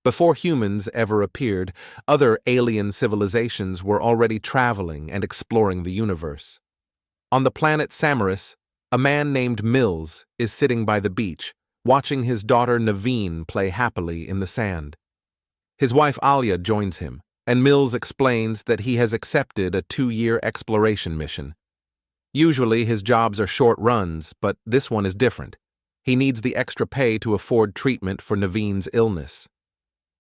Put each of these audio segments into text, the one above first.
Before humans ever appeared, other alien civilizations were already traveling and exploring the universe. On the planet Samaris, a man named Mills is sitting by the beach, watching his daughter Naveen play happily in the sand. His wife Alia joins him, and Mills explains that he has accepted a 2-year exploration mission. Usually his jobs are short runs, but this one is different. He needs the extra pay to afford treatment for Naveen's illness.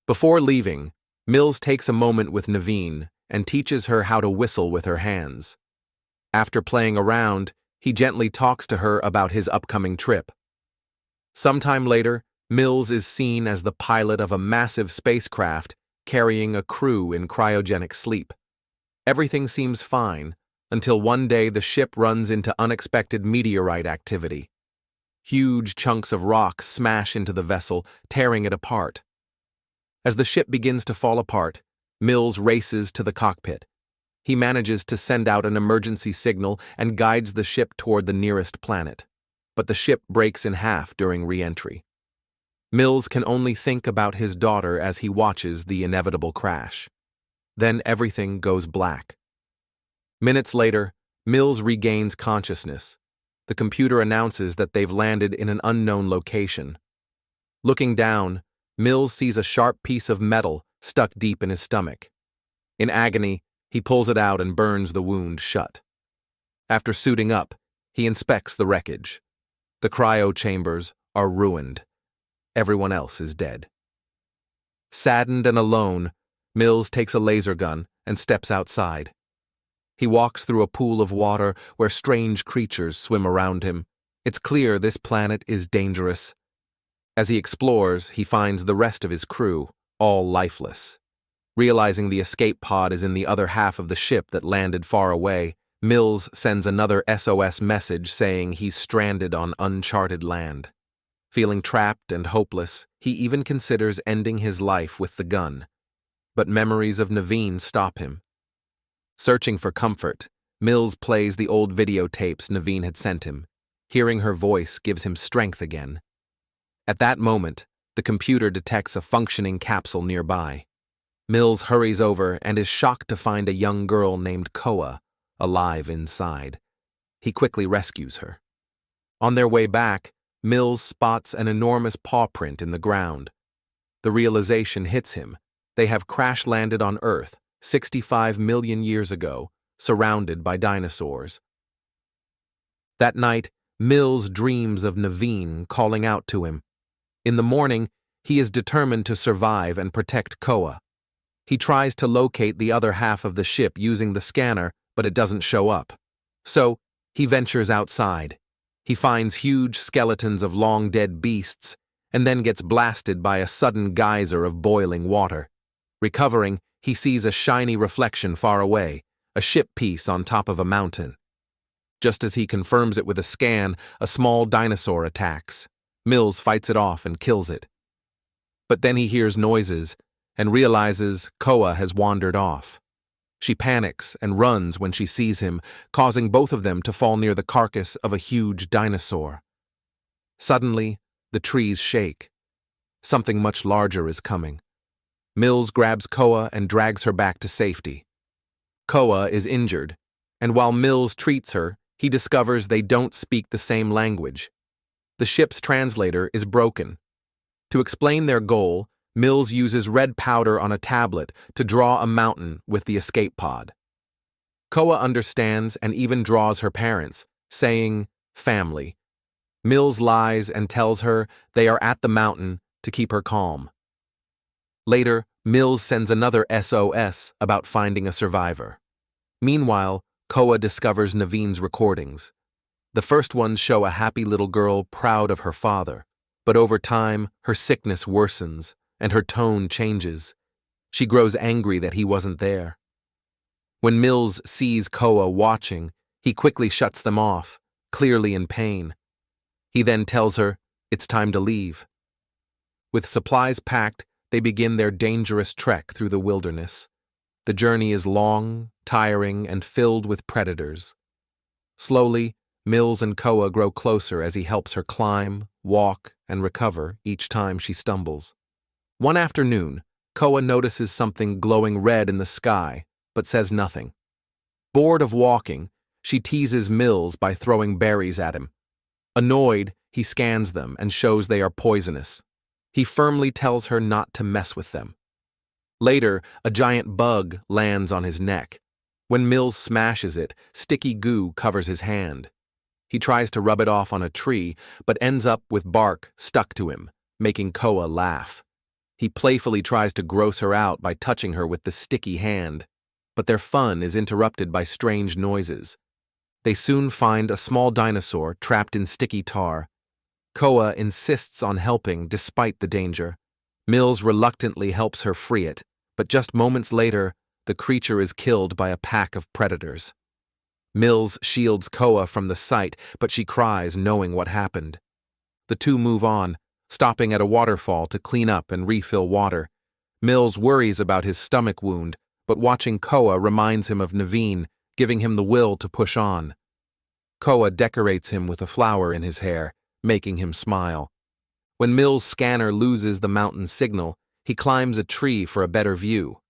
Before leaving, Mills takes a moment with Naveen and teaches her how to whistle with her hands. After playing around, he gently talks to her about his upcoming trip. Sometime later, Mills is seen as the pilot of a massive spacecraft carrying a crew in cryogenic sleep. Everything seems fine until one day the ship runs into unexpected meteorite activity. Huge chunks of rock smash into the vessel, tearing it apart. As the ship begins to fall apart, Mills races to the cockpit. He manages to send out an emergency signal and guides the ship toward the nearest planet. But the ship breaks in half during re-entry. Mills can only think about his daughter as he watches the inevitable crash. Then everything goes black. Minutes later, Mills regains consciousness. The computer announces that they've landed in an unknown location. Looking down, Mills sees a sharp piece of metal stuck deep in his stomach. In agony, he pulls it out and burns the wound shut. After suiting up, he inspects the wreckage. The cryo chambers are ruined. Everyone else is dead. Saddened and alone, Mills takes a laser gun and steps outside. He walks through a pool of water where strange creatures swim around him. It's clear this planet is dangerous. As he explores, he finds the rest of his crew, all lifeless. Realizing the escape pod is in the other half of the ship that landed far away, Mills sends another SOS message saying he's stranded on uncharted land. Feeling trapped and hopeless, he even considers ending his life with the gun. But memories of Naveen stop him. Searching for comfort, Mills plays the old videotapes Naveen had sent him. Hearing her voice gives him strength again. At that moment, the computer detects a functioning capsule nearby. Mills hurries over and is shocked to find a young girl named Koa alive inside. He quickly rescues her. On their way back, Mills spots an enormous paw print in the ground. The realization hits him. They have crash-landed on Earth 65 million years ago, surrounded by dinosaurs. That night, Mills dreams of Naveen calling out to him. In the morning, he is determined to survive and protect Koa. He tries to locate the other half of the ship using the scanner, but it doesn't show up. So, he ventures outside. He finds huge skeletons of long-dead beasts, and then gets blasted by a sudden geyser of boiling water. Recovering, he sees a shiny reflection far away, a ship piece on top of a mountain. Just as he confirms it with a scan, a small dinosaur attacks. Mills fights it off and kills it. But then he hears noises and realizes Koa has wandered off. She panics and runs when she sees him, causing both of them to fall near the carcass of a huge dinosaur. Suddenly, the trees shake. Something much larger is coming. Mills grabs Koa and drags her back to safety. Koa is injured, and while Mills treats her, he discovers they don't speak the same language. The ship's translator is broken. To explain their goal, Mills uses red powder on a tablet to draw a mountain with the escape pod. Koa understands and even draws her parents, saying, "family." Mills lies and tells her they are at the mountain to keep her calm. Later, Mills sends another SOS about finding a survivor. Meanwhile, Koa discovers Naveen's recordings. The first ones show a happy little girl proud of her father, but over time, her sickness worsens and her tone changes. She grows angry that he wasn't there. When Mills sees Koa watching, he quickly shuts them off, clearly in pain. He then tells her it's time to leave. With supplies packed, they begin their dangerous trek through the wilderness. The journey is long, tiring, and filled with predators. Slowly, Mills and Koa grow closer as he helps her climb, walk, and recover each time she stumbles. One afternoon, Koa notices something glowing red in the sky, but says nothing. Bored of walking, she teases Mills by throwing berries at him. Annoyed, he scans them and shows they are poisonous. He firmly tells her not to mess with them. Later, a giant bug lands on his neck. When Mills smashes it, sticky goo covers his hand. He tries to rub it off on a tree, but ends up with bark stuck to him, making Koa laugh. He playfully tries to gross her out by touching her with the sticky hand, but their fun is interrupted by strange noises. They soon find a small dinosaur trapped in sticky tar. Koa insists on helping despite the danger. Mills reluctantly helps her free it, but just moments later, the creature is killed by a pack of predators. Mills shields Koa from the sight, but she cries knowing what happened. The two move on, stopping at a waterfall to clean up and refill water. Mills worries about his stomach wound, but watching Koa reminds him of Naveen, giving him the will to push on. Koa decorates him with a flower in his hair, making him smile. When Mills' scanner loses the mountain signal, he climbs a tree for a better view.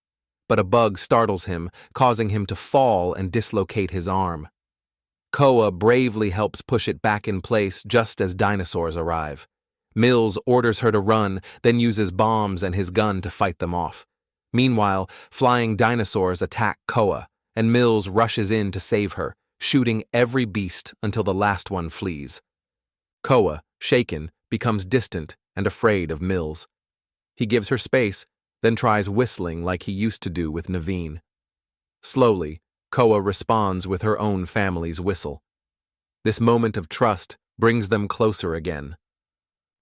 But a bug startles him, causing him to fall and dislocate his arm. Koa bravely helps push it back in place just as dinosaurs arrive. Mills orders her to run, then uses bombs and his gun to fight them off. Meanwhile, flying dinosaurs attack Koa, and Mills rushes in to save her, shooting every beast until the last one flees. Koa, shaken, becomes distant and afraid of Mills. He gives her space, then tries whistling like he used to do with Naveen. Slowly, Koa responds with her own family's whistle. This moment of trust brings them closer again.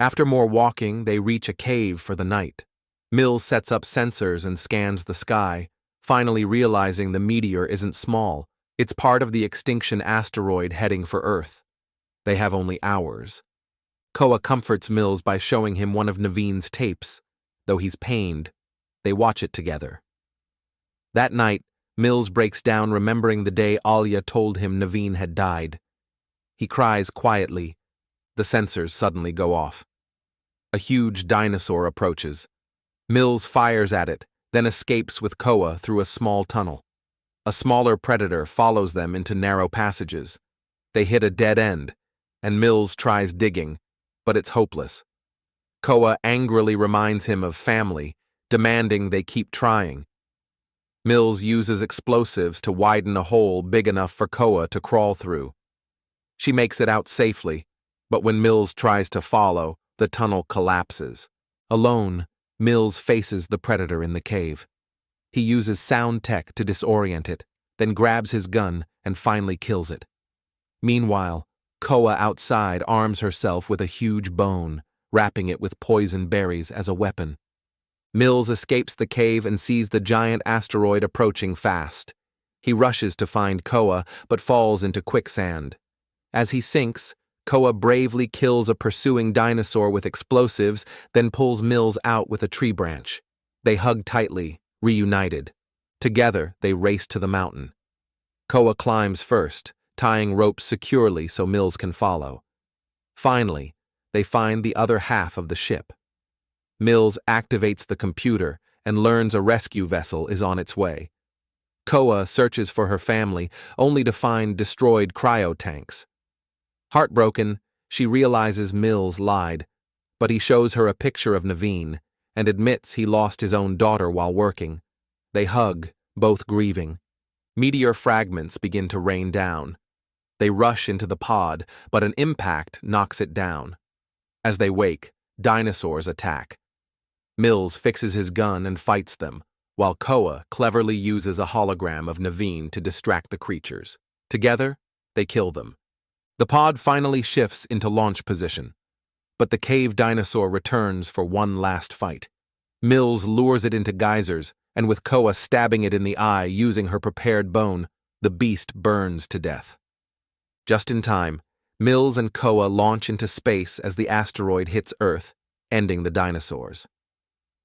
After more walking, they reach a cave for the night. Mills sets up sensors and scans the sky, finally realizing the meteor isn't small. It's part of the extinction asteroid heading for Earth. They have only hours. Koa comforts Mills by showing him one of Naveen's tapes. Though he's pained, they watch it together. That night, Mills breaks down remembering the day Alia told him Naveen had died. He cries quietly. The sensors suddenly go off. A huge dinosaur approaches. Mills fires at it, then escapes with Koa through a small tunnel. A smaller predator follows them into narrow passages. They hit a dead end, and Mills tries digging, but it's hopeless. Koa angrily reminds him of family, demanding they keep trying. Mills uses explosives to widen a hole big enough for Koa to crawl through. She makes it out safely, but when Mills tries to follow, the tunnel collapses. Alone, Mills faces the predator in the cave. He uses sound tech to disorient it, then grabs his gun and finally kills it. Meanwhile, Koa outside arms herself with a huge bone, wrapping it with poison berries as a weapon. Mills escapes the cave and sees the giant asteroid approaching fast. He rushes to find Koa, but falls into quicksand. As he sinks, Koa bravely kills a pursuing dinosaur with explosives, then pulls Mills out with a tree branch. They hug tightly, reunited. Together, they race to the mountain. Koa climbs first, tying ropes securely so Mills can follow. Finally, they find the other half of the ship. Mills activates the computer and learns a rescue vessel is on its way. Koa searches for her family, only to find destroyed cryo-tanks. Heartbroken, she realizes Mills lied, but he shows her a picture of Naveen and admits he lost his own daughter while working. They hug, both grieving. Meteor fragments begin to rain down. They rush into the pod, but an impact knocks it down. As they wake, dinosaurs attack. Mills fixes his gun and fights them, while Koa cleverly uses a hologram of Naveen to distract the creatures. Together, they kill them. The pod finally shifts into launch position, but the cave dinosaur returns for one last fight. Mills lures it into geysers, and with Koa stabbing it in the eye using her prepared bone, the beast burns to death. Just in time, Mills and Koa launch into space as the asteroid hits Earth, ending the dinosaurs.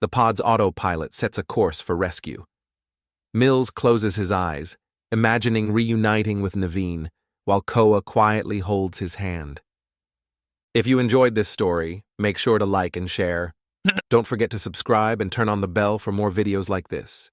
The pod's autopilot sets a course for rescue. Mills closes his eyes, imagining reuniting with Naveen, while Koa quietly holds his hand. If you enjoyed this story, make sure to like and share. Don't forget to subscribe and turn on the bell for more videos like this.